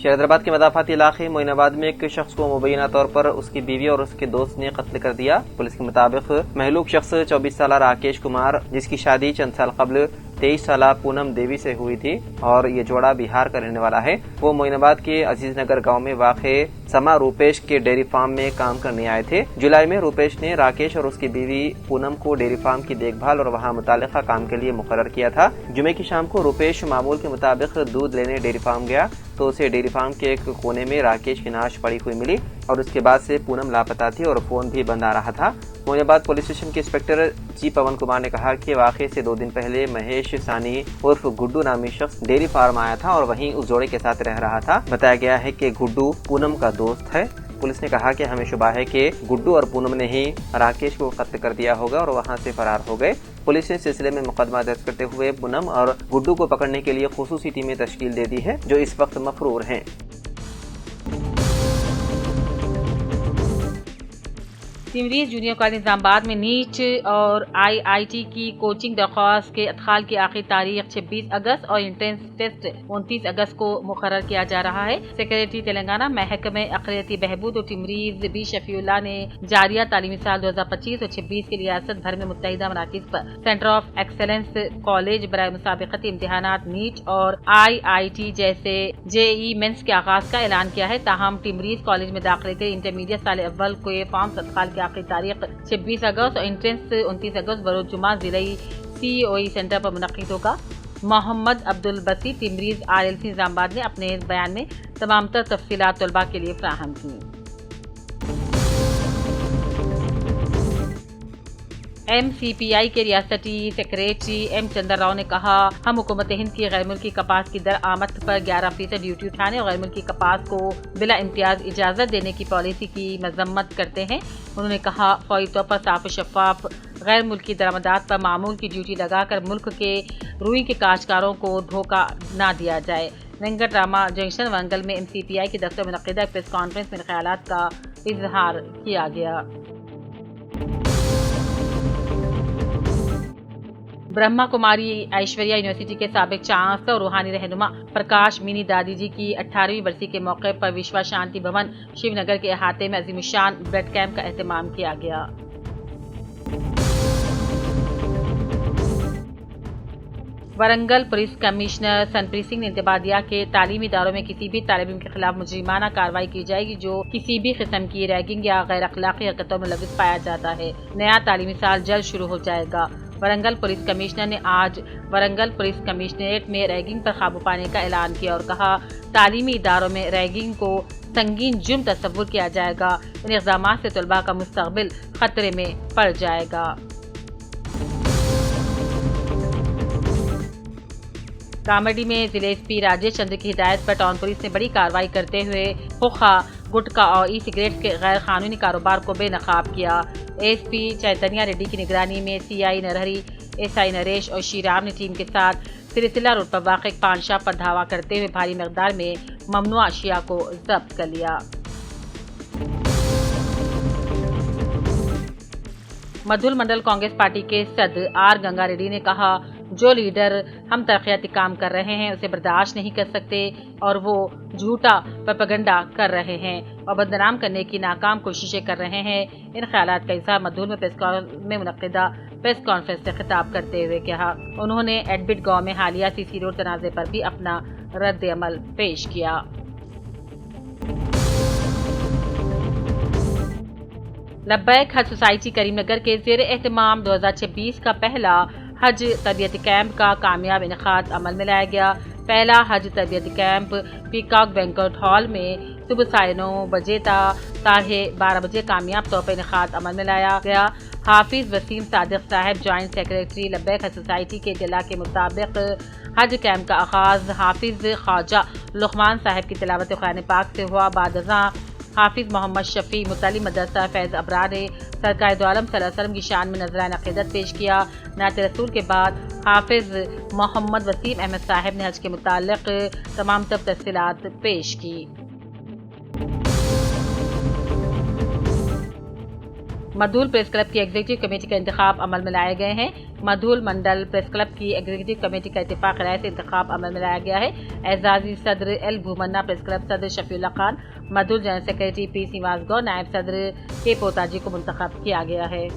شہریدرآباد کے مضافاتی علاقے موئن میں ایک شخص کو مبینہ طور پر اس کی بیوی اور اس کے دوست نے قتل کر دیا۔ پولیس کے مطابق مہلوک شخص 24 سالہ راکیش کمار، جس کی شادی چند سال قبل 23 سالہ پونم دیوی سے ہوئی تھی اور یہ جوڑا بہار کا رہنے والا ہے، وہ موئن کے عزیز نگر گاؤں میں واقع سما روپیش کے ڈیری فارم میں کام کرنے آئے تھے۔ جولائی میں روپیش نے راکیش اور اس کی بیوی پونم کو ڈیری فارم کی دیکھ بھال اور وہاں متعلقہ کام کے لیے مقرر کیا تھا۔ جمعے کی شام کو روپیش معمول کے مطابق دودھ لینے ڈیری فارم گیا تو اسے ڈیری فارم کے ایک کونے میں راکیش کی نعش پڑی ہوئی ملی اور اس کے بعد سے پونم لاپتہ تھی اور فون بھی بند آ رہا تھا۔ موئن پولیس اسٹیشن کے انسپکٹر جی پون کمار نے کہا کہ واقعے سے 2 دن پہلے مہیش ثانی عرف گڈو نامی شخص ڈیری فارم آیا تھا اور وہیں اس جوڑے کے ساتھ رہ رہا تھا۔ بتایا گیا ہے کہ گڈو پونم کا دوست ہے۔ پولیس نے کہا کہ ہمیں شبہ ہے کہ گڈو اور پونم نے ہی راکیش کو قتل کر دیا ہوگا اور وہاں سے فرار ہو گئے۔ پولیس نے سلسلے میں مقدمہ درج کرتے ہوئے پونم اور گڈو کو پکڑنے کے لیے خصوصی ٹیمیں تشکیل دے دی ہے جو اس وقت مفرور ہیں۔ تمریز جونیئر کالج نظام آباد میں نیٹ اور IIT کی کوچنگ درخواست کے ادخال کی آخری تاریخ 26 اگست اور انٹرنس ٹیسٹ 29 اگست کو مقرر کیا جا رہا ہے۔ سیکریٹری تلنگانہ محکمہ اقلیتی بہبود اور تمریز بی شفیع اللہ نے جاریہ تعلیمی سال 2025 اور 26 کے ریاست بھر میں متحدہ مراکز پر سینٹر آف ایکسلنس کالج برائے مسابقتی امتحانات نیٹ اور IIT جیسے JEE مینس کے آغاز کا اعلان کیا ہے۔ تاہم تمریز کالج میں داخلے کے انٹرمیڈیٹ سال اول کو یہ فارمز ادخال کے آخری تاریخ 26 اگست اور انٹرنس 29 اگست بروز جمعہ ضلعی COE سینٹر پر منعقد ہوگا۔ محمد عبدالبسی تمریز RLC نظام آباد نے اپنے بیان میں تمام تر تفصیلات طلباء کے لیے فراہم کی۔ MCPI کے ریاستی سیکریٹری M چندر راؤ نے کہا، ہم حکومت ہند کی غیر ملکی کپاس کی درآمد پر 11% ڈیوٹی اٹھانے اور غیر ملکی کپاس کو بلا امتیاز اجازت دینے کی پالیسی کی مذمت کرتے ہیں۔ انہوں نے کہا، فوری طور پر صاف و شفاف غیر ملکی درآمدات پر معمول کی ڈیوٹی لگا کر ملک کے روئی کے کاشتکاروں کو دھوکہ نہ دیا جائے۔ وینکٹ راما جنکشن ورنگل میں MCPI کے دفتر منعقدہ پریس کانفرنس میں خیالات کا اظہار کیا گیا۔ برہما کماری ایشوریہ یونیورسٹی کے سابق چانسلر اور روحانی رہنما پرکاش مینی دادی جی کی 18ویں برسی کے موقع پر وشوا شانتی بھون شیو نگر کے احاطے میں عظیم الشان بلڈ کیمپ کا اہتمام کیا گیا۔ ورنگل پولیس کمشنر سنپریت سنگھ نے انتباہ دیا کہ تعلیمی اداروں میں کسی بھی طالب علم کے خلاف مجرمانہ کارروائی کی جائے گی جو کسی بھی قسم کی ریگنگ یا غیر اخلاقی حرکتوں میں ملوث پایا جاتا ہے۔ نیا تعلیمی سال جلد شروع ہو جائے گا۔ ورنگل پولیس کمشنر نے آج ورنگل پولیس کمشنریٹ میں ریگنگ پر قابو پانے کا اعلان کیا اور کہا، تعلیمی اداروں میں ریگنگ کو سنگین جرم تصور کیا جائے گا۔ ان اقدامات سے طلباء کا مستقبل خطرے میں پڑ جائے گا۔ کامرڈی میں ضلع SP راجیش چندر کی ہدایت پر ٹاؤن پولیس نے بڑی کارروائی کرتے ہوئے ہوقہ، گٹکا اور ای سگریٹس کے غیر قانونی کاروبار کو بے نقاب کیا۔ SP چیتنیہ ریڈی کی نگرانی میں CI نرہری، SI نریش اور شیرام نے ٹیم کے ساتھ سلسلہ روڈ پر واقع ایک پان شاپ پر دھاوا کرتے ہوئے بھاری مقدار میں ممنوع اشیاء کو ضبط کر لیا۔ مدھول منڈل کانگریس پارٹی کے صدر R گنگا ریڈی نے کہا، جو لیڈر ہم ترقیاتی کام کر رہے ہیں اسے برداشت نہیں کر سکتے اور وہ جھوٹا پروپیگنڈا کر رہے ہیں اور بدنام کرنے کی ناکام کوششیں کر رہے ہیں۔ ان خیالات کا اظہار مدھول میں منعقدہ پریس کانفرنس سے خطاب کرتے ہوئے کہا۔ انہوں نے ایڈبٹ گاؤں میں حالیہ CC روڈ تنازع پر بھی اپنا رد عمل پیش کیا۔ لبیک حج سوسائٹی کریم نگر کے زیر اہتمام 2026 کا پہلا حج تربیتی کیمپ کا کامیاب انعقاد عمل میں لایا گیا۔ پہلا حج تربیتی کیمپ پیکاک بینکوٹ ہال میں صبح 9:30 بجے تا 12:30 بجے کامیاب طور پر انعقاد عمل میں لایا گیا۔ حافظ وسیم صادق صاحب جوائنٹ سیکریٹری لبیک حج سوسائٹی کے اطلاع کے مطابق حج کیمپ کا آغاز حافظ خواجہ لقمان صاحب کی تلاوت قرآن پاک سے ہوا۔ بعد ازاں حافظ محمد شفیع متعلق مدرسہ فیض ابرار نے سرکار دو عالم صلی اللہ علیہ وسلم کی شان میں نذرانہ عقیدت پیش کیا۔ نعت رسول کے بعد حافظ محمد وسیم احمد صاحب نے حج کے متعلق تمام تفصیلات پیش کی۔ मधुल प्रेस क्लब की एग्जीक्यूटिव कमेटी का इंतखाब अमल में लाए गए हैं। मधुल मंडल प्रेस क्लब की एग्जीक्यूटिव कमेटी का इत्तेफाक राय से इंतखाब अमल में लाया गया है। एजाजी सदर एल भूमन्ना, प्रेस क्लब सदर Shafiullah Khan, Mudhol general secretary P Srinivas Goud, नायब सदर के पोताजी को मुंतखब किया गया है।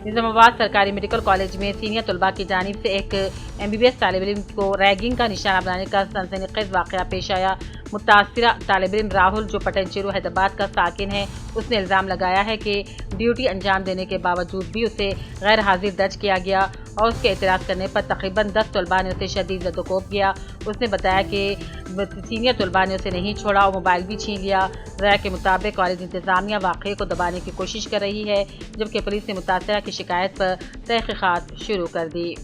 निजामाबाद सरकारी मेडिकल कॉलेज में सीनियर तलबा की जानिब से एक MBBS तालिब इल्म को रैगिंग का निशाना बनाने का सनसनीखेज वाक़या पेश आया। मुतासिरा तालिब इल्म राहुल, जो पटनचेरू हैदराबाद का साकिन है, उसने इल्ज़ाम लगाया है कि ड्यूटी अंजाम देने के बावजूद भी उसे गैर हाजिर दर्ज किया गया और उसके एतराज़ करने पर तकरीबन 10 तलबा ने उसे शदीद ज़दोकोब किया। उसने बताया कि सीनियर तलबा ने उसे नहीं छोड़ा और मोबाइल भी छीन लिया। राय के मुताबिक कॉलेज इंतज़ामिया वाक़े को दबाने की कोशिश कर रही है, जबकि पुलिस ने मुतासिरा की शिकायत पर तहक़ीक़ात शुरू कर दी।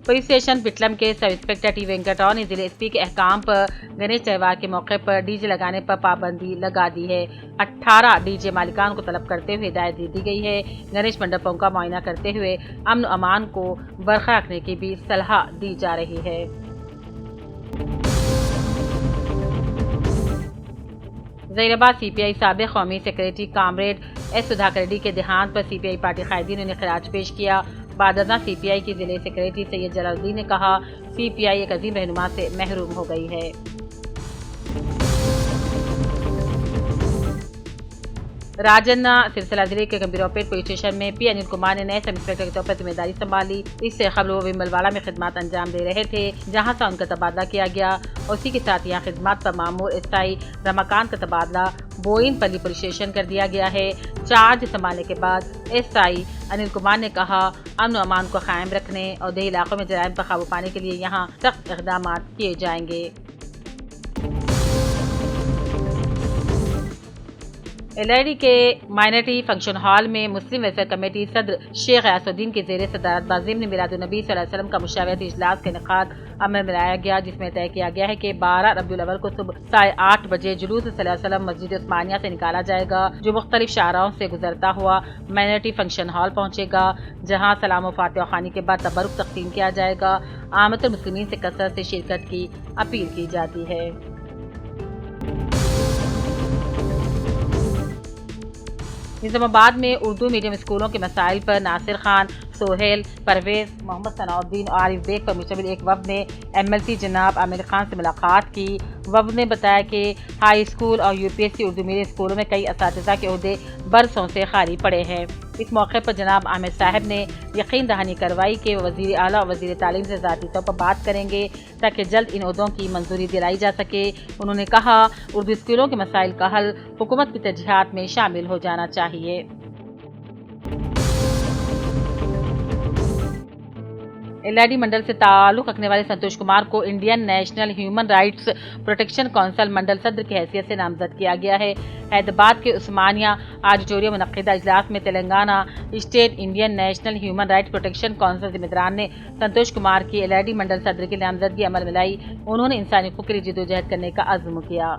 पुलिस स्टेशन पिटलम के सब इंस्पेक्टर टी वेंकटराव ने जिले SP के अहकाम पर गणेश त्योहार के मौके पर डीजे लगाने पर पाबंदी लगा दी है। 18 डीजे मालिकान को तलब करते हुए हिदायत दी गई है। गणेश मंडपों का मुआयना करते हुए अमन अमान को बरकरार रखने की भी सलाह दी जा रही है। ज़हीराबाद CPI साबिक़ कौमी secretary comrade S Sudhakar Reddy के देहांत पर CPI पार्टी कायदीन ने खिराज पेश किया। बादरना CPI की जिले सेक्रेटरी सैयद जलालुद्दीन ने कहा, CPI एक अजीम रहनुमा से महरूम हो गई है। राजन्ना सिलसिला जिले के गंभीरोपेट पुलिस स्टेशन में P अनिल कुमार ने नए सब इंस्पेक्टर के तौर पर जिम्मेदारी संभाली। इससे कबल वो विमलवाड़ा में खिदमत अंजाम दे रहे थे, जहां से उनका तबादला किया गया। उसी के साथ यहाँ खिदमत पर मामूर SI रमाकांत का तबादला बोइनपल्ली पुलिस स्टेशन कर दिया गया है। चार्ज संभालने के बाद SI अनिल कुमार ने कहा, अमन अमान को कायम रखने और देही इलाकों में जराइम पर काबू पाने के लिए यहाँ सख्त इक़दाम किए जाएंगे। LID के माइनॉरिटी फंक्शन हॉल में मुस्लिम वेलफेयर कमेटी सदर शेख गयासुद्दीन की ज़ेर सदारत बाज़िम ने मिलादुन्नबी सल्लल्लाहु अलैहि वसल्लम का मुशावरती इजलास का इनेकाद अमल में लाया गया, जिसमें तय किया गया है कि 12 रबीउल अव्वल को सुबह 8:30 बजे जुलूस सल्लल्लाहु अलैहि वसल्लम मस्जिद उस्मानिया से निकाला जाएगा, जो मुख्तलिफ शाहराहों से गुजरता हुआ माइनॉरिटी फंक्शन हॉल पहुँचेगा, जहाँ सलाम व फातिहा ख़्वानी के बाद तबरुक तक़सीम किया जाएगा। आमतुल मुस्लिमीन से कसरत से शिरकत की अपील की जाती है। निजामाबाद में उर्दू मीडियम स्कूलों के मसाइल पर नासिर खान, सोहेल, परवेज, मोहम्मद सनाउद्दीन और आरिफ बेग पर मुश्तमिल एक वफ़द ने MLC जनाब आमिर खान से मुलाकात की। वफ़द ने बताया कि हाई स्कूल और UPSC उर्दू मीडियम स्कूलों में कई असातिज़ा के ओहदे बरसों से खाली पड़े हैं। इस मौके पर जनाब आमिर साहब ने यकीन दहानी करवाई कि वज़ीर आला और वज़ीर तालीम से ज़ाती तौर पर बात करेंगे ताकि जल्द इन ओहदों की मंजूरी दिलाई जा सके। उन्होंने कहा, उर्दू स्कूलों के मसाइल का हल हुकूमत की तरजीहात में शामिल हो जाना चाहिए। LID मंडल से ताल्लुक़ रखने वाले संतोष कुमार को Indian national human rights protection council mandal सदर की हैसियत से नामजद किया गया है। हैदराबाद के उस्मानिया ऑडिटोरियम में मुनक़्क़िदा इजलास में Telangana state Indian national human rights protection council ज़िम्मेदारान ने संतोष कुमार की LID मंडल सदर की नामजदगी अमल में लाई। उन्होंने इंसानी हक़ूक़ के लिए जद्दोजहद करने का अज़्म किया।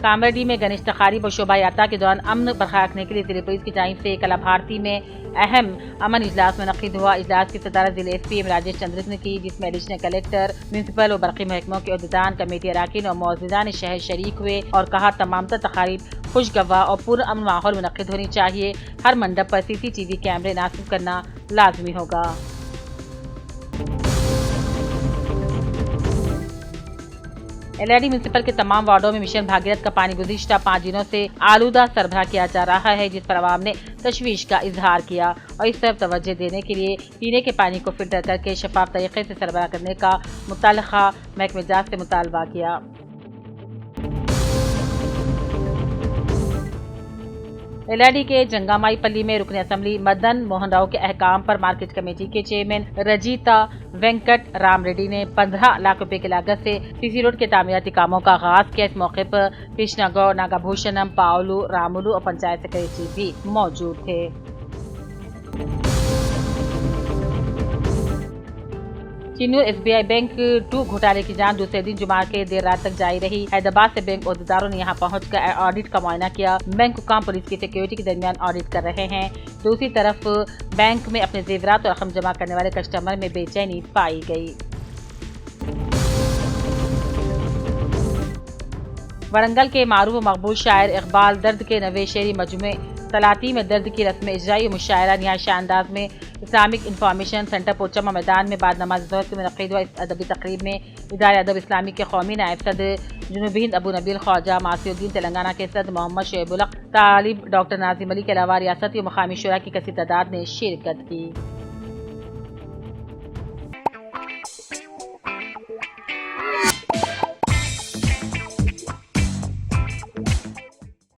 कामरेड्डी में गणेश तकारीब और शोभा यात्रा के दौरान अमन बरकरार रखने के लिए जिले पुलिस की जानिब से कला भारती में अहम अमन इजलास मुनक़्क़िद हुआ। इजलास की सदारत जिले SP राजेश चंद्रिक ने की, जिसमें एडिशनल कलेक्टर, म्यूनसिपल और बरक़ी महकमों के अहदेदार, कमेटी अरकान और मुअज़्ज़िज़ान शहर शरीक हुए और कहा, तमाम तकारीब खुशगवार और पुरअमन माहौल मुनक़्क़िद होनी चाहिए। हर मंडप पर CCTV कैमरे नासिब करना लाजमी होगा। LID म्यूनसिपल के तमाम वार्डों में मिशन भागीरथ का पानी गुज़िश्ता 5 दिनों से आलूदा सरबराह किया जा रहा है, जिस पर आवाम ने तशवीश का इजहार किया और इस तरफ तवज्जो देने के लिए पीने के पानी को फिल्टर करके शफाफ तरीके से सरबराह करने का मुतल्लिक़ा महकमे जात से मुतालबा किया। LID के जंगामाई पल्ली में रुकन असम्बली मदन मोहन राव के अहकाम पर मार्केट कमेटी के चेयरमैन रजीता वेंकट राम रेड्डी ने 15 लाख रुपए की लागत से CC रोड के तामीराती कामों का आगाज किया। इस मौके पर कृष्णा गौड़, नागाभूषणम, पावलू, रामुलू और पंचायत सेक्रेटरी भी मौजूद थे। चीनू SBI बैंक 2 घोटाले की जांच दूसरे दिन जुमा के देर रात तक जारी रही। हैदराबाद से बैंक अहदेदारों ने यहां पहुंचकर ऑडिट का मुआयना किया। बैंक हुकाम पुलिस की सिक्योरिटी के दरमियान ऑडिट कर रहे हैं। दूसरी तरफ बैंक में अपने जेवरात और रकम जमा करने वाले कस्टमर में बेचैनी पाई गई। वरंगल के मारूफ व मकबूल शायर इकबाल दर्द के नवे शेरी मजमूए सलाती में दर्द की रस्म इजराई मुशायरा निहायत अंदाज में इस्लामिक इंफॉर्मेशन सेंटर पोचमा मैदान में बाद नमाज ज़ोहर के मुनक़िद हुआ। इस अदबी तकरीब में इदारे अदब इस्लामी के कौमी नायब सदर जुनूबी हिंद अबू नबील ख्वाजा मासिउद्दीन, तेलंगाना के सदर मोहम्मद शुएब उल हक, तालिब डॉक्टर नाजिम अली के अलावा रियासती और मकामी शुरा की कसीर तादाद ने शिरकत की।